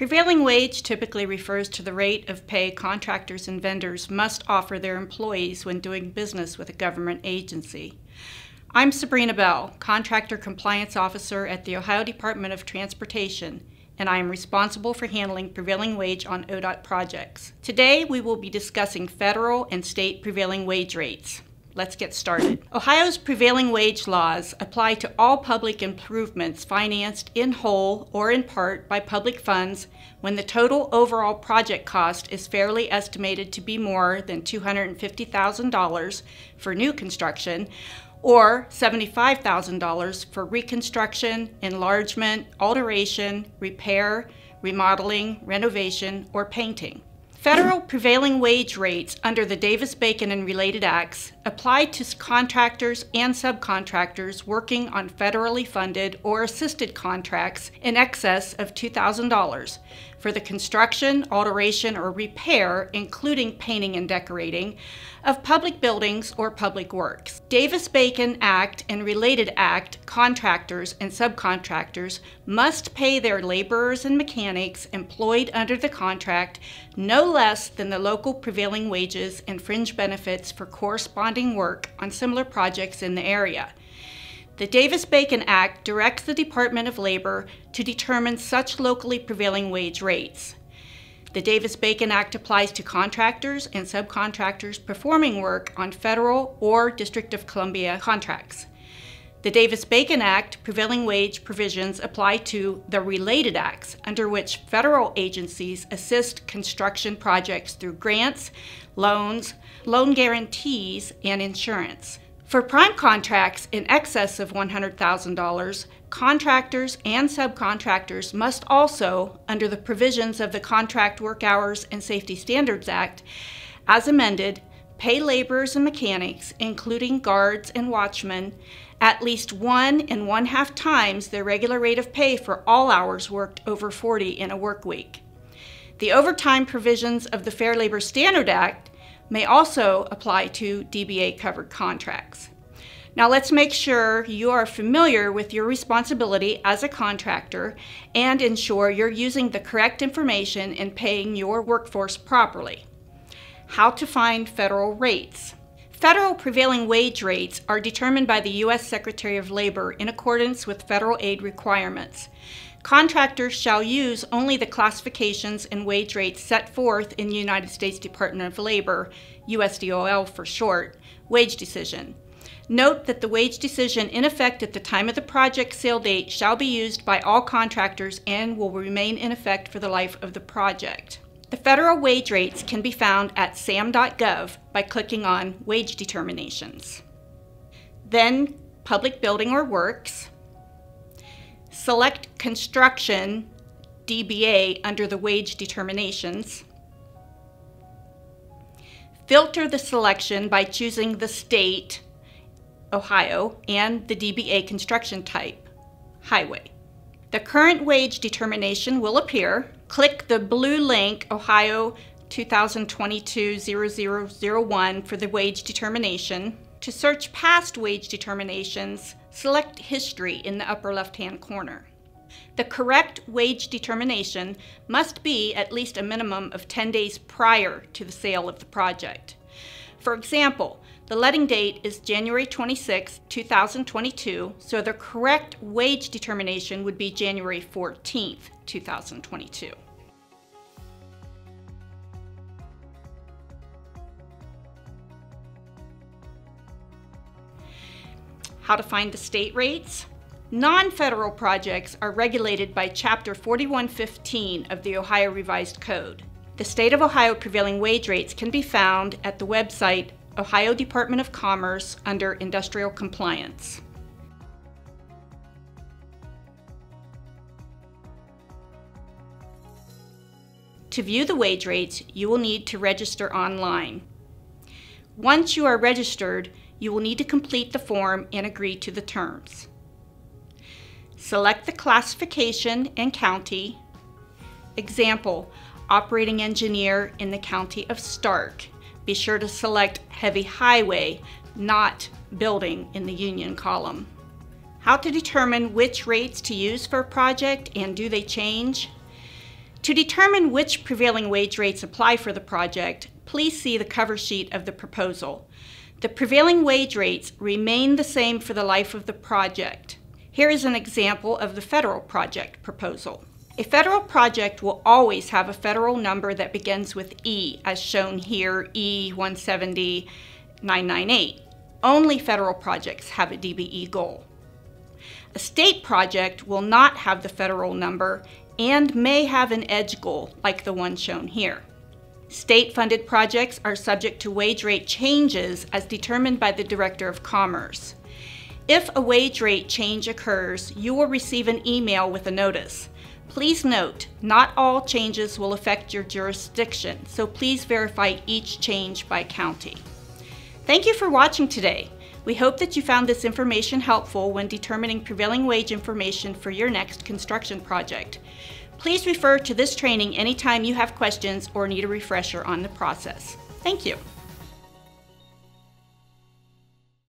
Prevailing wage typically refers to the rate of pay contractors and vendors must offer their employees when doing business with a government agency. I'm Sabrina Bell, Contractor Compliance Officer at the Ohio Department of Transportation, and I am responsible for handling prevailing wage on ODOT projects. Today we will be discussing federal and state prevailing wage rates. Let's get started. Ohio's prevailing wage laws apply to all public improvements financed in whole or in part by public funds when the total overall project cost is fairly estimated to be more than $250,000 for new construction or $75,000 for reconstruction, enlargement, alteration, repair, remodeling, renovation, or painting. Federal prevailing wage rates under the Davis-Bacon and related acts apply to contractors and subcontractors working on federally funded or assisted contracts in excess of $2,000 for the construction, alteration, or repair, including painting and decorating, of public buildings or public works. Davis-Bacon Act and related act contractors and subcontractors must pay their laborers and mechanics employed under the contract no less than the local prevailing wages and fringe benefits for corresponding work on similar projects in the area. The Davis-Bacon Act directs the Department of Labor to determine such locally prevailing wage rates. The Davis-Bacon Act applies to contractors and subcontractors performing work on federal or District of Columbia contracts. The Davis-Bacon Act prevailing wage provisions apply to the related acts under which federal agencies assist construction projects through grants, loans, loan guarantees, and insurance. For prime contracts in excess of $100,000, contractors and subcontractors must also, under the provisions of the Contract Work Hours and Safety Standards Act, as amended, pay laborers and mechanics, including guards and watchmen, at least 1 1/2 times their regular rate of pay for all hours worked over 40 in a work week. The overtime provisions of the Fair Labor Standard Act may also apply to DBA-covered contracts. Now let's make sure you are familiar with your responsibility as a contractor and ensure you're using the correct information and paying your workforce properly. How to find federal rates. Federal prevailing wage rates are determined by the U.S. Secretary of Labor in accordance with federal aid requirements. Contractors shall use only the classifications and wage rates set forth in the United States Department of Labor, USDOL for short, wage decision. Note that the wage decision in effect at the time of the project sale date shall be used by all contractors and will remain in effect for the life of the project. The federal wage rates can be found at sam.gov by clicking on Wage Determinations. Then Public Building or Works. Select Construction, DBA, under the Wage Determinations. Filter the selection by choosing the state, Ohio, and the DBA construction type, Highway. The current wage determination will appear. Click the blue link, Ohio 2022-0001, for the wage determination. To search past wage determinations, select History in the upper left-hand corner. The correct wage determination must be at least a minimum of 10 days prior to the sale of the project. For example, the letting date is January 26, 2022, so the correct wage determination would be January 14, 2022. How to find the state rates? Non-federal projects are regulated by Chapter 4115 of the Ohio Revised Code. The State of Ohio prevailing wage rates can be found at the website Ohio Department of Commerce under Industrial Compliance. To view the wage rates, you will need to register online. Once you are registered, you will need to complete the form and agree to the terms. Select the classification and county. Example, operating engineer in the county of Stark. Be sure to select heavy highway, not building, in the union column. How to determine which rates to use for a project and do they change? To determine which prevailing wage rates apply for the project, please see the cover sheet of the proposal. The prevailing wage rates remain the same for the life of the project. Here is an example of the federal project proposal. A federal project will always have a federal number that begins with E, as shown here, E-170-998. Only federal projects have a DBE goal. A state project will not have the federal number and may have an EDGE goal, like the one shown here. State-funded projects are subject to wage rate changes as determined by the Director of Commerce. If a wage rate change occurs, you will receive an email with a notice. Please note, not all changes will affect your jurisdiction, so please verify each change by county. Thank you for watching today. We hope that you found this information helpful when determining prevailing wage information for your next construction project. Please refer to this training anytime you have questions or need a refresher on the process. Thank you.